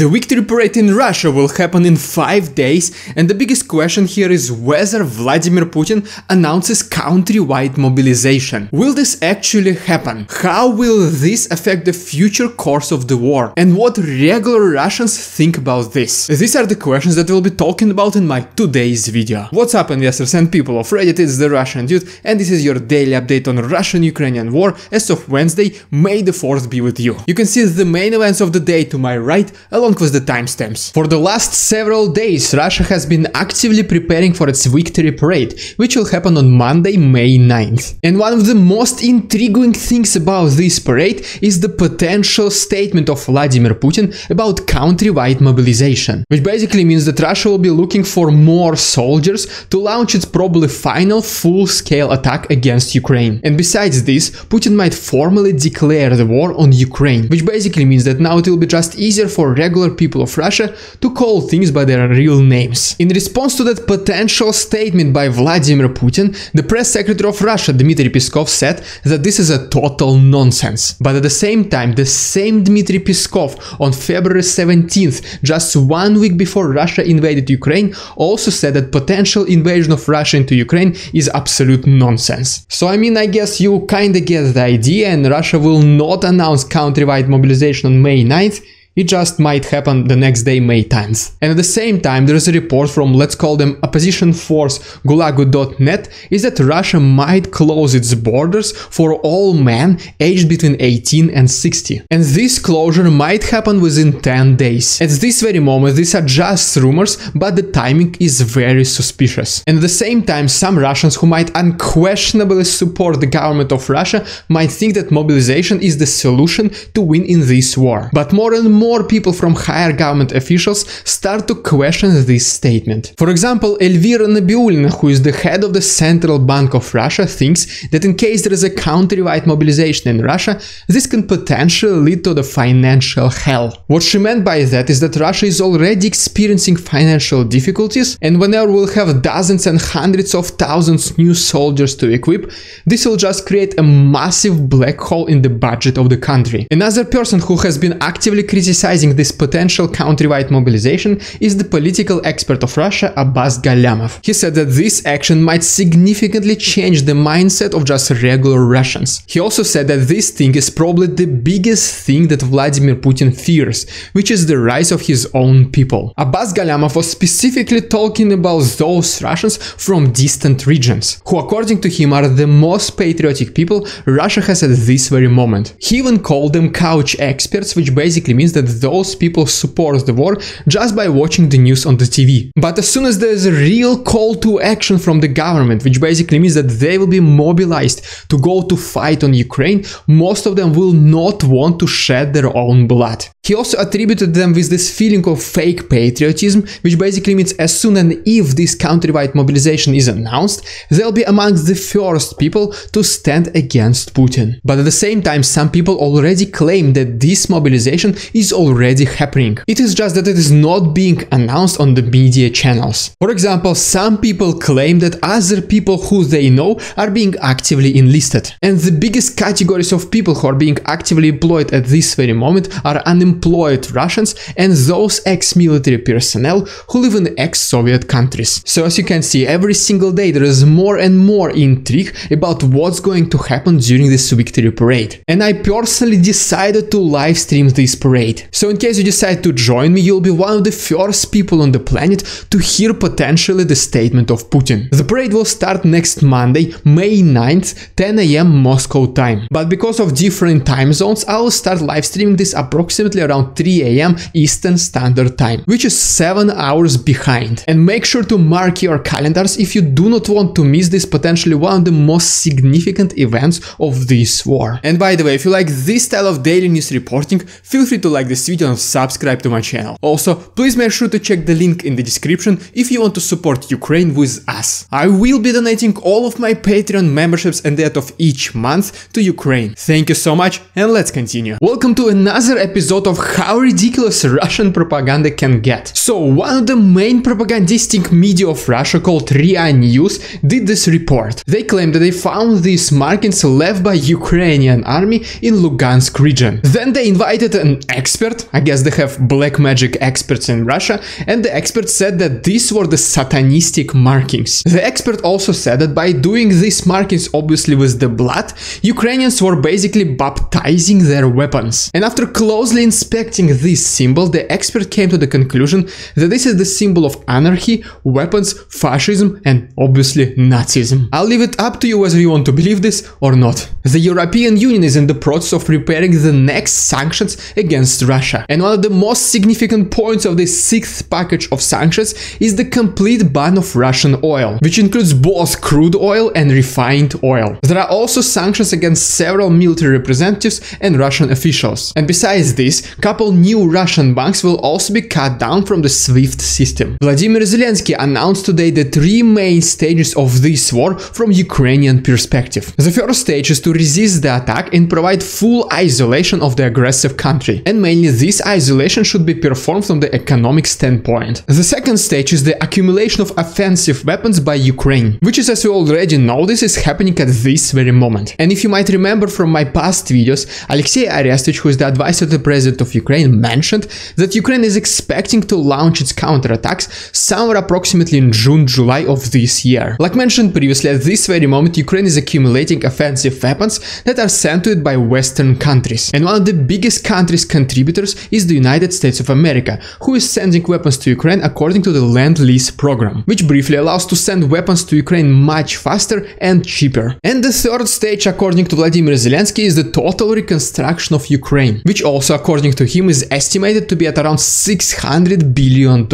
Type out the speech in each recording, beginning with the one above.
The victory parade in Russia will happen in 5 days, and the biggest question here is whether Vladimir Putin announces country-wide mobilization. Will this actually happen? How will this affect the future course of the war? And what regular Russians think about this? These are the questions that we'll be talking about in my today's video. What's up, investors and people of Reddit, it's the Russian Dude, and this is your daily update on Russian-Ukrainian war as of Wednesday, May the 4th be with you. You can see the main events of the day to my right, along with the timestamps. For the last several days, Russia has been actively preparing for its victory parade, which will happen on Monday, May 9th. And one of the most intriguing things about this parade is the potential statement of Vladimir Putin about country-wide mobilization, which basically means that Russia will be looking for more soldiers to launch its probably final full-scale attack against Ukraine. And besides this, Putin might formally declare the war on Ukraine, which basically means that now it will be just easier for regular people of Russia to call things by their real names. In response to that potential statement by Vladimir Putin, the press secretary of Russia, Dmitry Peskov, said that this is a total nonsense. But at the same time, the same Dmitry Peskov on February 17th, just 1 week before Russia invaded Ukraine, also said that potential invasion of Russia into Ukraine is absolute nonsense. So I mean, I guess you kinda get the idea, and Russia will not announce country-wide mobilization on May 9th. It just might happen the next day, May 10th. And at the same time, there is a report from, let's call them, opposition force Gulagu.net, is that Russia might close its borders for all men aged between 18 and 60. And this closure might happen within 10 days. At this very moment, these are just rumors, but the timing is very suspicious. And at the same time, some Russians who might unquestionably support the government of Russia might think that mobilization is the solution to win in this war. But more and more people from higher government officials start to question this statement. For example, Elvira Nabiulina, who is the head of the Central Bank of Russia, thinks that in case there is a country-wide mobilization in Russia, this can potentially lead to the financial hell. What she meant by that is that Russia is already experiencing financial difficulties, and whenever we'll have dozens and hundreds of thousands new soldiers to equip, this will just create a massive black hole in the budget of the country. Another person who has been actively criticizing this potential country-wide mobilization is the political expert of Russia, Abbas Galyamov. He said that this action might significantly change the mindset of just regular Russians. He also said that this thing is probably the biggest thing that Vladimir Putin fears, which is the rise of his own people. Abbas Galyamov was specifically talking about those Russians from distant regions, who according to him are the most patriotic people Russia has at this very moment. He even called them couch experts, which basically means that those people support the war just by watching the news on the TV. But as soon as there is a real call to action from the government, which basically means that they will be mobilized to go to fight on Ukraine, most of them will not want to shed their own blood. He also attributed them with this feeling of fake patriotism, which basically means as soon as if this country-wide mobilization is announced, they'll be amongst the first people to stand against Putin. But at the same time, some people already claim that this mobilization is already happening. It is just that it is not being announced on the media channels. For example, some people claim that other people who they know are being actively enlisted. And the biggest categories of people who are being actively employed at this very moment are unemployed Russians and those ex-military personnel who live in ex-Soviet countries. So as you can see, every single day there is more and more intrigue about what's going to happen during this victory parade. And I personally decided to live stream this parade. So in case you decide to join me, you'll be one of the first people on the planet to hear potentially the statement of Putin. The parade will start next Monday, May 9th, 10 AM Moscow time. But because of different time zones, I will start live streaming this approximately around 3 AM Eastern Standard Time, which is 7 hours behind. And make sure to mark your calendars if you do not want to miss this potentially one of the most significant events of this war. And by the way, if you like this style of daily news reporting, feel free to like this video and subscribe to my channel. Also, please make sure to check the link in the description if you want to support Ukraine with us. I will be donating all of my Patreon memberships and that of each month to Ukraine. Thank you so much, and let's continue. Welcome to another episode of how ridiculous Russian propaganda can get. So one of the main propagandistic media of Russia called RIA News did this report. They claimed that they found these markings left by Ukrainian army in Lugansk region. Then they invited an expert expert. I guess they have black magic experts in Russia, and the expert said that these were the satanistic markings. The expert also said that by doing these markings, obviously with the blood, Ukrainians were basically baptizing their weapons. And after closely inspecting this symbol, the expert came to the conclusion that this is the symbol of anarchy, weapons, fascism, and obviously Nazism. I'll leave it up to you whether you want to believe this or not. The European Union is in the process of preparing the next sanctions against Russia. And one of the most significant points of this 6th package of sanctions is the complete ban of Russian oil, which includes both crude oil and refined oil. There are also sanctions against several military representatives and Russian officials. And besides this, a couple new Russian banks will also be cut down from the SWIFT system. Vladimir Zelensky announced today the 3 main stages of this war from Ukrainian perspective. The first stage is to resist the attack and provide full isolation of the aggressive country. And mainly this isolation should be performed from the economic standpoint. The second stage is the accumulation of offensive weapons by Ukraine, which is, as you already know, this is happening at this very moment. And if you might remember from my past videos, Alexei Arestovich, who is the advisor to the president of Ukraine, mentioned that Ukraine is expecting to launch its counterattacks somewhere approximately in June-July of this year. Like mentioned previously, at this very moment Ukraine is accumulating offensive weapons that are sent to it by Western countries. And one of the biggest countries contributors is the United States of America, who is sending weapons to Ukraine according to the Lend-Lease program, which briefly allows to send weapons to Ukraine much faster and cheaper. And the third stage, according to Vladimir Zelensky, is the total reconstruction of Ukraine, which also, according to him, is estimated to be at around $600 billion.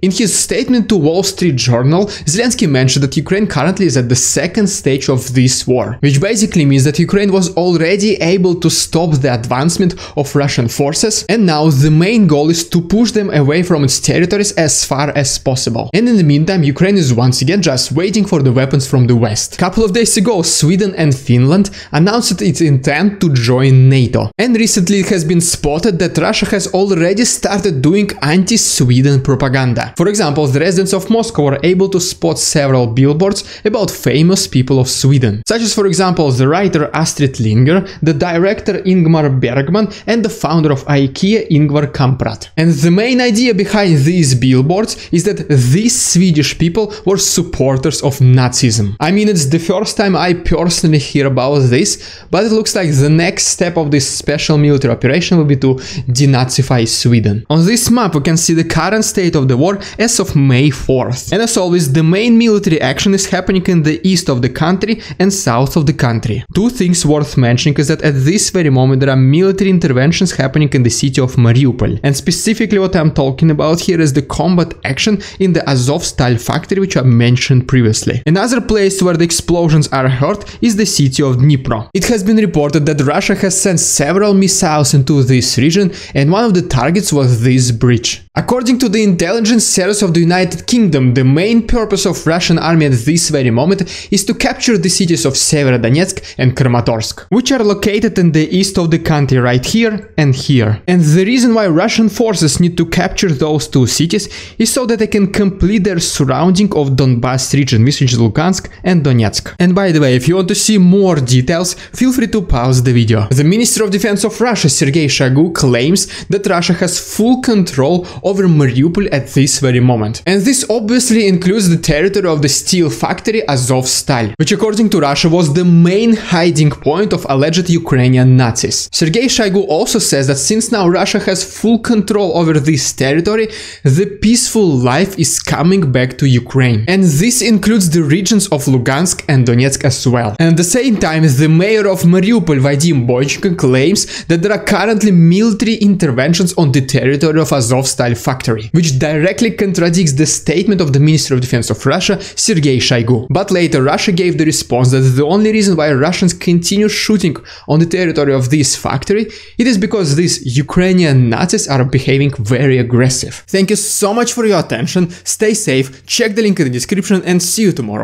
In his statement to Wall Street Journal, Zelensky mentioned that Ukraine currently is at the second stage of this war, which basically means that Ukraine was already able to stop the advancement of Russian forces, and now the main goal is to push them away from its territories as far as possible. And in the meantime, Ukraine is once again just waiting for the weapons from the West. A couple of days ago, Sweden and Finland announced its intent to join NATO. And recently it has been spotted that Russia has already started doing anti-Sweden propaganda. For example, the residents of Moscow were able to spot several billboards about famous people of Sweden, such as, for example, the writer Astrid Lindgren, the director Ingmar Bergman, and the founder of IKEA, Ingvar Kamprad. And the main idea behind these billboards is that these Swedish people were supporters of Nazism. I mean, it's the first time I personally hear about this, but it looks like the next step of this special military operation will be to denazify Sweden. On this map we can see the current state of the war as of May 4th. And as always, the main military action is happening in the east of the country and south of the country. Two things worth mentioning is that at this very moment there are military interventions happening in the city of Mariupol. And specifically what I'm talking about here is the combat action in the Azovstal factory, which I mentioned previously. Another place where the explosions are heard is the city of Dnipro. It has been reported that Russia has sent several missiles into this region, and one of the targets was this bridge. According to the intelligence service of the United Kingdom, the main purpose of Russian army at this very moment is to capture the cities of Severodonetsk and Kramatorsk, which are located in the east of the country right here and here. And the reason why Russian forces need to capture those two cities is so that they can complete their surrounding of Donbas region, which is Lugansk and Donetsk. And by the way, if you want to see more details, feel free to pause the video. The Minister of Defense of Russia, Sergei Shoigu, claims that Russia has full control over Mariupol at this very moment. And this obviously includes the territory of the steel factory Azovstal, which according to Russia was the main hiding point of alleged Ukrainian Nazis. Sergei Shoigu also says that since now Russia has full control over this territory, the peaceful life is coming back to Ukraine. And this includes the regions of Lugansk and Donetsk as well. And at the same time, the mayor of Mariupol, Vadim Boychenko, claims that there are currently military interventions on the territory of Azovstal factory, which directly contradicts the statement of the Minister of Defense of Russia, Sergei Shoigu. But later Russia gave the response that the only reason why Russians continue shooting on the territory of this factory, it is because these Ukrainian Nazis are behaving very aggressive. Thank you so much for your attention, stay safe, check the link in the description, and see you tomorrow.